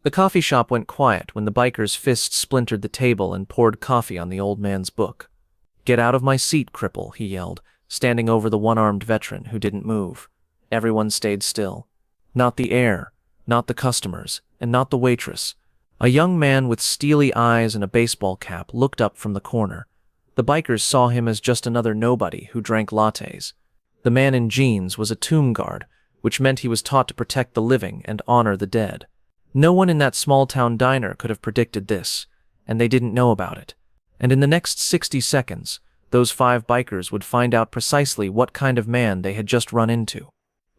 The coffee shop went quiet when the biker's fist splintered the table and poured coffee on the old man's book. "Get out of my seat, cripple," he yelled, standing over the one-armed veteran who didn't move. Everyone stayed still. Not the heir, not the customers, and not the waitress. A young man with steely eyes and a baseball cap looked up from the corner. The bikers saw him as just another nobody who drank lattes. The man in jeans was a tomb guard, which meant he was taught to protect the living and honor the dead. No one in that small-town diner could have predicted this, and they didn't know about it. And in the next 60 seconds, those 5 bikers would find out precisely what kind of man they had just run into.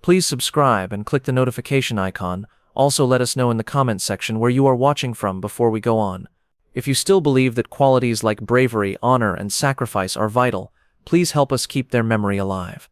Please subscribe and click the notification icon. Also let us know in the comments section where you are watching from before we go on. If you still believe that qualities like bravery, honor, and sacrifice are vital, please help us keep their memory alive.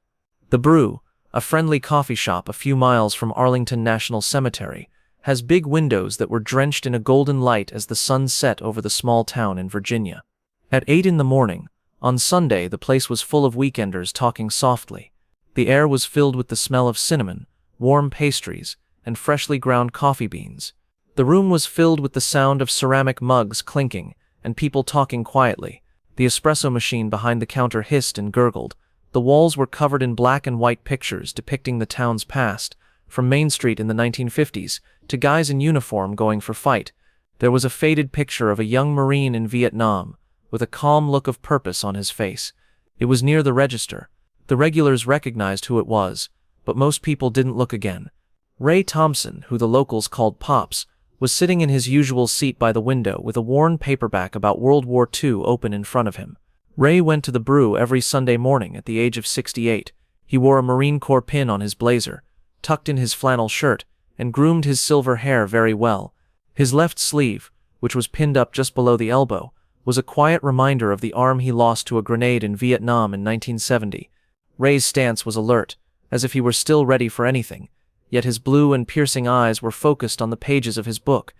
The Brew, a friendly coffee shop a few miles from Arlington National Cemetery, has big windows that were drenched in a golden light as the sun set over the small town in Virginia. At 8 in the morning, on Sunday, the place was full of weekenders talking softly. The air was filled with the smell of cinnamon, warm pastries, and freshly ground coffee beans. The room was filled with the sound of ceramic mugs clinking and people talking quietly. The espresso machine behind the counter hissed and gurgled. The walls were covered in black and white pictures depicting the town's past, from Main Street in the 1950s to guys in uniform going for fight. There was a faded picture of a young Marine in Vietnam, with a calm look of purpose on his face. It was near the register. The regulars recognized who it was, but most people didn't look again. Ray Thompson, who the locals called Pops, was sitting in his usual seat by the window with a worn paperback about World War II open in front of him. Ray went to the Brew every Sunday morning at the age of 68. He wore a Marine Corps pin on his blazer, tucked in his flannel shirt, and groomed his silver hair very well. His left sleeve, which was pinned up just below the elbow, was a quiet reminder of the arm he lost to a grenade in Vietnam in 1970. Ray's stance was alert, as if he were still ready for anything, yet his blue and piercing eyes were focused on the pages of his book.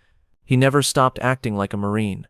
He never stopped acting like a Marine.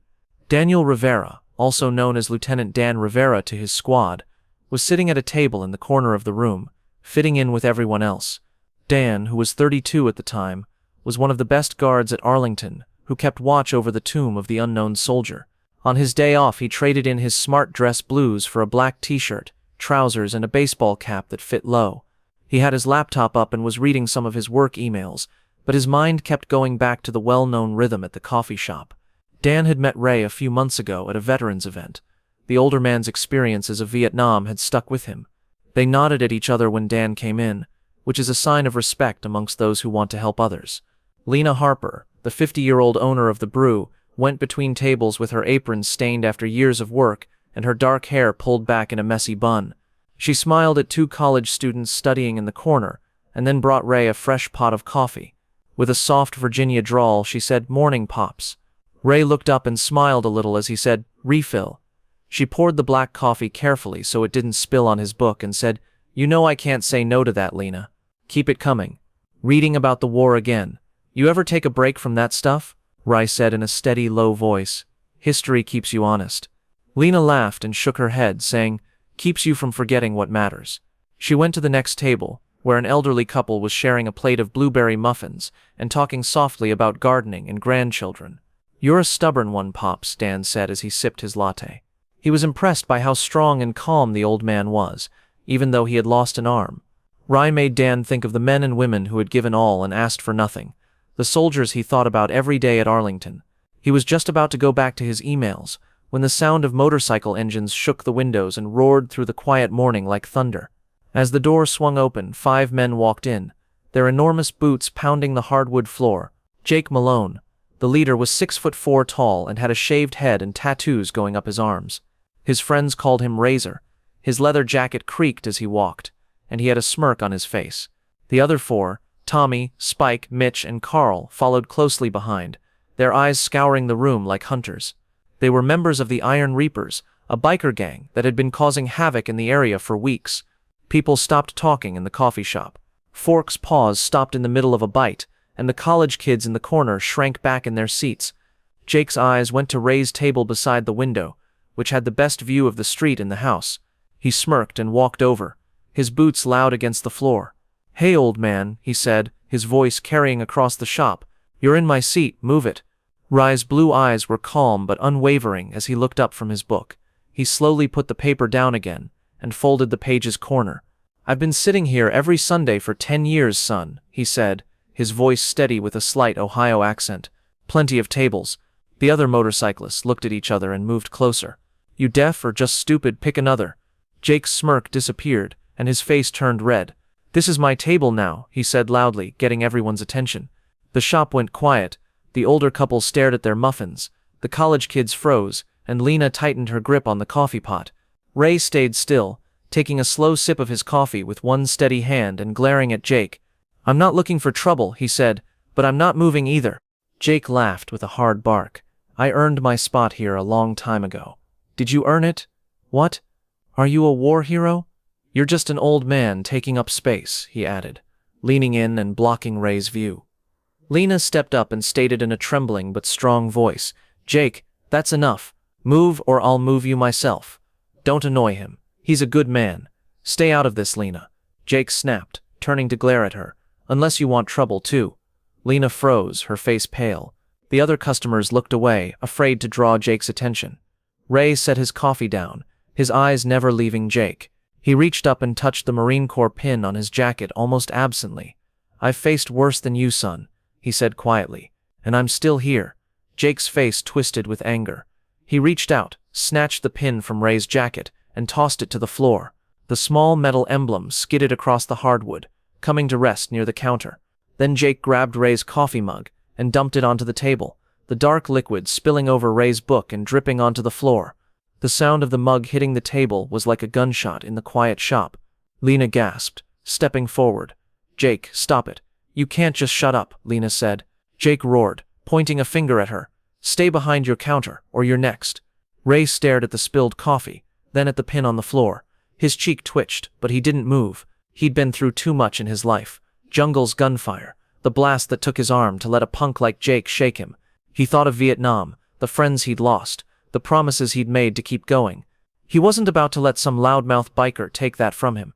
Daniel Rivera, also known as Lieutenant Dan Rivera to his squad, was sitting at a table in the corner of the room, fitting in with everyone else. Dan, who was 32 at the time, was one of the best guards at Arlington, who kept watch over the tomb of the unknown soldier. On his day off, he traded in his smart dress blues for a black t-shirt, trousers, and a baseball cap that fit low. He had his laptop up and was reading some of his work emails, but his mind kept going back to the well-known rhythm at the coffee shop. Dan had met Ray a few months ago at a veterans event. The older man's experiences of Vietnam had stuck with him. They nodded at each other when Dan came in, which is a sign of respect amongst those who want to help others. Lena Harper, the 50-year-old owner of the Brew, went between tables with her apron stained after years of work and her dark hair pulled back in a messy bun. She smiled at 2 college students studying in the corner, and then brought Ray a fresh pot of coffee. With a soft Virginia drawl, she said, "Morning, Pops." Ray looked up and smiled a little as he said, "Refill." She poured the black coffee carefully so it didn't spill on his book and said, "You know I can't say no to that, Lena. Keep it coming." "Reading about the war again. You ever take a break from that stuff?" Ray said in a steady, low voice. "History keeps you honest." Lena laughed and shook her head, saying, "Keeps you from forgetting what matters." She went to the next table, where an elderly couple was sharing a plate of blueberry muffins and talking softly about gardening and grandchildren. "You're a stubborn one, Pops," Dan said as he sipped his latte. He was impressed by how strong and calm the old man was, even though he had lost an arm. Ray made Dan think of the men and women who had given all and asked for nothing, the soldiers he thought about every day at Arlington. He was just about to go back to his emails when the sound of motorcycle engines shook the windows and roared through the quiet morning like thunder. As the door swung open, 5 men walked in, their enormous boots pounding the hardwood floor. Jake Malone, the leader, was 6'4" tall and had a shaved head and tattoos going up his arms. His friends called him Razor. His leather jacket creaked as he walked, and he had a smirk on his face. The other 4, Tommy, Spike, Mitch, and Carl, followed closely behind, their eyes scouring the room like hunters. They were members of the Iron Reapers, a biker gang that had been causing havoc in the area for weeks. People stopped talking in the coffee shop. Fork's paws stopped in the middle of a bite, and the college kids in the corner shrank back in their seats. Jake's eyes went to Ray's table beside the window, which had the best view of the street in the house. He smirked and walked over, his boots loud against the floor. "Hey, old man," he said, his voice carrying across the shop. You're in my seat, move it. Rye's blue eyes were calm but unwavering as he looked up from his book. He slowly put the paper down again and folded the page's corner. I've been sitting here every Sunday for 10 years, son, he said, his voice steady with a slight Ohio accent. Plenty of tables. The other motorcyclists looked at each other and moved closer. You deaf or just stupid? Pick another. Jake's smirk disappeared, and his face turned red. This is my table now, he said loudly, getting everyone's attention. The shop went quiet. The older couple stared at their muffins. The college kids froze, and Lena tightened her grip on the coffee pot. Ray stayed still, taking a slow sip of his coffee with one steady hand and glaring at Jake. I'm not looking for trouble, he said, but I'm not moving either. Jake laughed with a hard bark. I earned my spot here a long time ago. Did you earn it? What? Are you a war hero? You're just an old man taking up space, he added, leaning in and blocking Ray's view. Lena stepped up and stated in a trembling but strong voice, Jake, that's enough. Move or I'll move you myself. Don't annoy him. He's a good man. Stay out of this, Lena. Jake snapped, turning to glare at her. Unless you want trouble too. Lena froze, her face pale. The other customers looked away, afraid to draw Jake's attention. Ray set his coffee down, his eyes never leaving Jake. He reached up and touched the Marine Corps pin on his jacket almost absently. I've faced worse than you, son, he said quietly, and I'm still here. Jake's face twisted with anger. He reached out, snatched the pin from Ray's jacket, and tossed it to the floor. The small metal emblem skidded across the hardwood, coming to rest near the counter. Then Jake grabbed Ray's coffee mug and dumped it onto the table, the dark liquid spilling over Ray's book and dripping onto the floor. The sound of the mug hitting the table was like a gunshot in the quiet shop. Lena gasped, stepping forward. Jake, stop it. You can't just shut up, Lena said. Jake roared, pointing a finger at her. Stay behind your counter, or you're next. Ray stared at the spilled coffee, then at the pin on the floor. His cheek twitched, but he didn't move. He'd been through too much in his life. Jungle's gunfire, the blast that took his arm to let a punk like Jake shake him. He thought of Vietnam, the friends he'd lost, the promises he'd made to keep going. He wasn't about to let some loudmouth biker take that from him.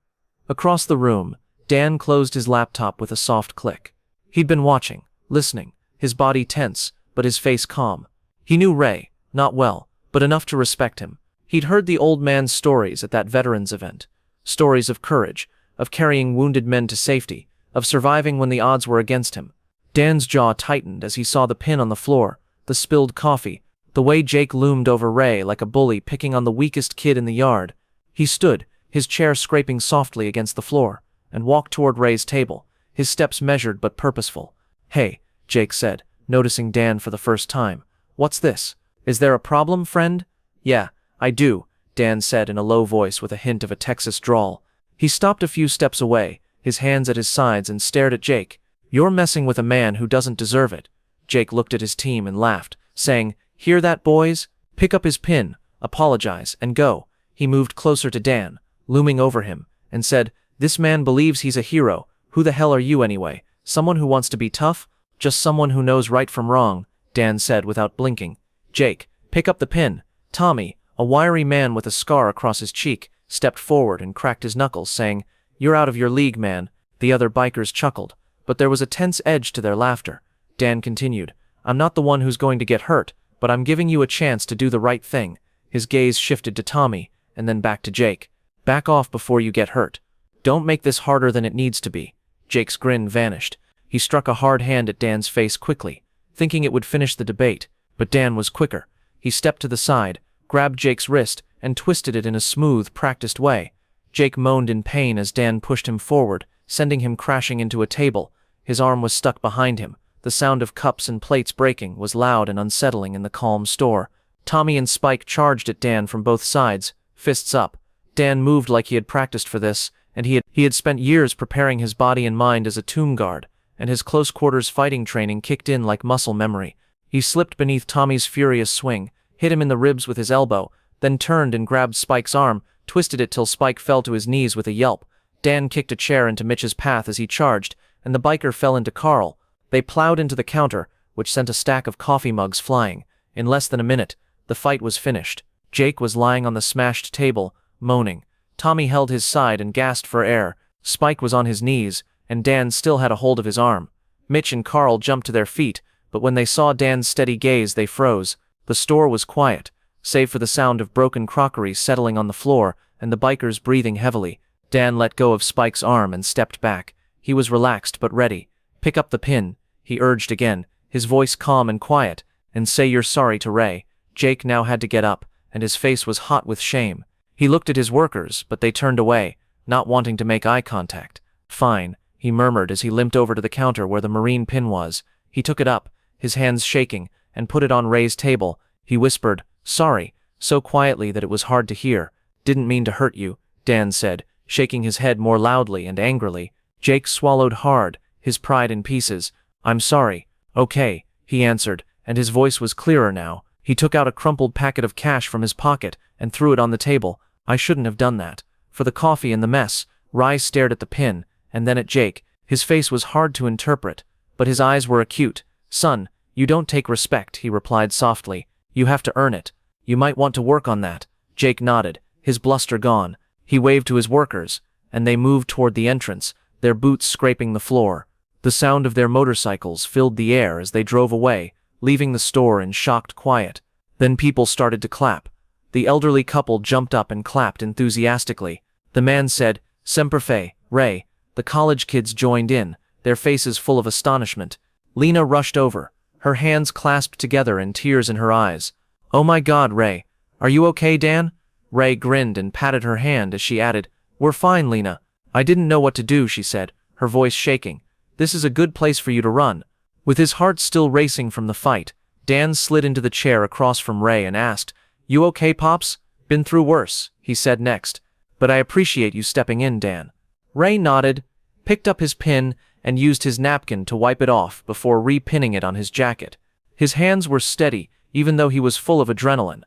Across the room, Dan closed his laptop with a soft click. He'd been watching, listening, his body tense, but his face calm. He knew Ray, not well, but enough to respect him. He'd heard the old man's stories at that veterans event. Stories of courage, of carrying wounded men to safety, of surviving when the odds were against him. Dan's jaw tightened as he saw the pin on the floor, the spilled coffee, the way Jake loomed over Ray like a bully picking on the weakest kid in the yard. He stood, his chair scraping softly against the floor, and walked toward Ray's table, his steps measured but purposeful. Hey, Jake said, noticing Dan for the first time. What's this? Is there a problem, friend? Yeah, I do, Dan said in a low voice with a hint of a Texas drawl. He stopped a few steps away, his hands at his sides, and stared at Jake. You're messing with a man who doesn't deserve it. Jake looked at his team and laughed, saying, Hear that, boys? Pick up his pin, apologize, and go. He moved closer to Dan, looming over him, and said, This man believes he's a hero. Who the hell are you anyway? Someone who wants to be tough? Just someone who knows right from wrong, Dan said without blinking. Jake, pick up the pin. Tommy, a wiry man with a scar across his cheek, stepped forward and cracked his knuckles, saying, You're out of your league, man. The other bikers chuckled, but there was a tense edge to their laughter. Dan continued, I'm not the one who's going to get hurt, but I'm giving you a chance to do the right thing. His gaze shifted to Tommy, and then back to Jake. Back off before you get hurt. Don't make this harder than it needs to be. Jake's grin vanished. He struck a hard hand at Dan's face quickly, thinking it would finish the debate, but Dan was quicker. He stepped to the side, grabbed Jake's wrist, and twisted it in a smooth, practiced way. Jake moaned in pain as Dan pushed him forward, sending him crashing into a table. His arm was stuck behind him. The sound of cups and plates breaking was loud and unsettling in the calm store. Tommy and Spike charged at Dan from both sides, fists up. Dan moved like he had practiced for this, and he had spent years preparing his body and mind as a tomb guard, and his close-quarters fighting training kicked in like muscle memory. He slipped beneath Tommy's furious swing, hit him in the ribs with his elbow, then turned and grabbed Spike's arm, twisted it till Spike fell to his knees with a yelp. Dan kicked a chair into Mitch's path as he charged, and the biker fell into Carl. They plowed into the counter, which sent a stack of coffee mugs flying. In less than a minute, the fight was finished. Jake was lying on the smashed table, moaning. Tommy held his side and gasped for air. Spike was on his knees, and Dan still had a hold of his arm. Mitch and Carl jumped to their feet, but when they saw Dan's steady gaze they froze. The store was quiet, save for the sound of broken crockery settling on the floor and the bikers breathing heavily. Dan let go of Spike's arm and stepped back. He was relaxed but ready. "Pick up the pin," he urged again, his voice calm and quiet, "and say you're sorry to Ray." Jake now had to get up, and his face was hot with shame. He looked at his workers, but they turned away, not wanting to make eye contact. "Fine," he murmured as he limped over to the counter where the marine pin was. He took it up, his hands shaking, and put it on Ray's table. He whispered, "Sorry," so quietly that it was hard to hear. "Didn't mean to hurt you," Dan said, shaking his head more loudly and angrily. Jake swallowed hard, his pride in pieces. "I'm sorry." "Okay," he answered, and his voice was clearer now. He took out a crumpled packet of cash from his pocket and threw it on the table. "I shouldn't have done that. For the coffee and the mess." Rai stared at the pin, and then at Jake. His face was hard to interpret, but his eyes were acute. "Son, you don't take respect," he replied softly. "You have to earn it. You might want to work on that." Jake nodded, his bluster gone. He waved to his workers, and they moved toward the entrance, their boots scraping the floor. The sound of their motorcycles filled the air as they drove away, leaving the store in shocked quiet. Then people started to clap. The elderly couple jumped up and clapped enthusiastically. The man said, "Semper Fi, Ray." The college kids joined in, their faces full of astonishment. Lena rushed over, her hands clasped together and tears in her eyes. "Oh my God, Ray. Are you okay, Dan?" Ray grinned and patted her hand as she added, "We're fine, Lena." "I didn't know what to do," she said, her voice shaking. "This is a good place for you to run." With his heart still racing from the fight, Dan slid into the chair across from Ray and asked, "You okay, Pops?" "Been through worse," he said next. "But I appreciate you stepping in, Dan." Ray nodded, picked up his pin, and used his napkin to wipe it off before re-pinning it on his jacket. His hands were steady, even though he was full of adrenaline.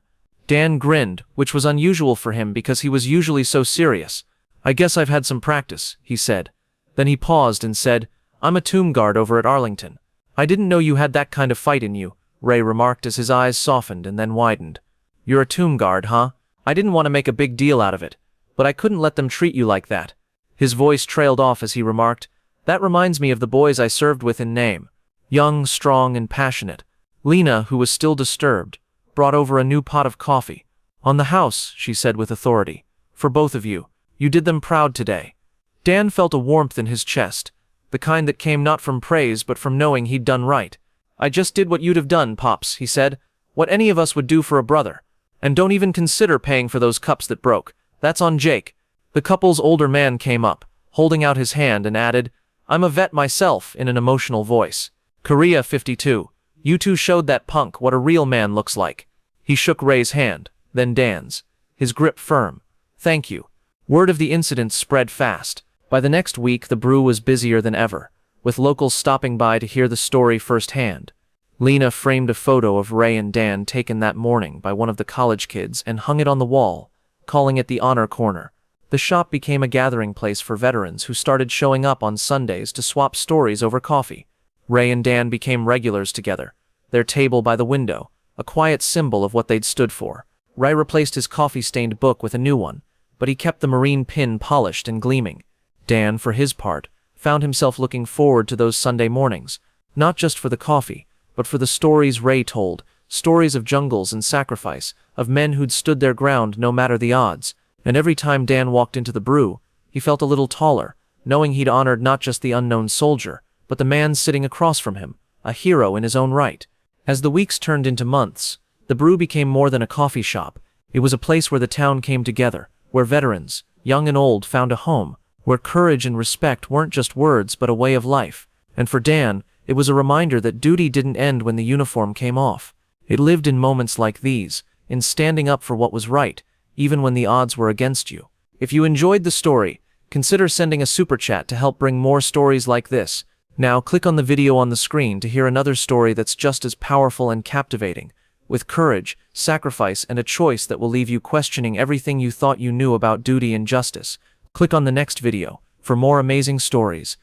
Dan grinned, which was unusual for him because he was usually so serious. "I guess I've had some practice," he said. Then he paused and said, "I'm a tomb guard over at Arlington." "I didn't know you had that kind of fight in you," Ray remarked as his eyes softened and then widened. "You're a tomb guard, huh? I didn't want to make a big deal out of it, but I couldn't let them treat you like that." His voice trailed off as he remarked, "That reminds me of the boys I served with in name. Young, strong, and passionate." Lena, who was still disturbed, brought over a new pot of coffee. "On the house," she said with authority. "For both of you. You did them proud today." Dan felt a warmth in his chest, the kind that came not from praise but from knowing he'd done right. "I just did what you'd have done, Pops," he said. "What any of us would do for a brother. And don't even consider paying for those cups that broke. That's on Jake." The couple's older man came up, holding out his hand and added, "I'm a vet myself," in an emotional voice. "Korea 52. You two showed that punk what a real man looks like." He shook Ray's hand, then Dan's, his grip firm. "Thank you." Word of the incident spread fast. By the next week the brew was busier than ever, with locals stopping by to hear the story firsthand. Lena framed a photo of Ray and Dan taken that morning by one of the college kids and hung it on the wall, calling it the Honor Corner. The shop became a gathering place for veterans who started showing up on Sundays to swap stories over coffee. Ray and Dan became regulars together, their table by the window, a quiet symbol of what they'd stood for. Ray replaced his coffee-stained book with a new one, but he kept the marine pin polished and gleaming. Dan, for his part, found himself looking forward to those Sunday mornings, not just for the coffee, but for the stories Ray told, stories of jungles and sacrifice, of men who'd stood their ground no matter the odds. And every time Dan walked into the brew, he felt a little taller, knowing he'd honored not just the unknown soldier, but the man sitting across from him, a hero in his own right. As the weeks turned into months, the brew became more than a coffee shop. It was a place where the town came together, where veterans, young and old, found a home, where courage and respect weren't just words but a way of life. And for Dan, it was a reminder that duty didn't end when the uniform came off. It lived in moments like these, in standing up for what was right, even when the odds were against you. If you enjoyed the story, consider sending a super chat to help bring more stories like this. Now click on the video on the screen to hear another story that's just as powerful and captivating, with courage, sacrifice, and a choice that will leave you questioning everything you thought you knew about duty and justice. Click on the next video for more amazing stories.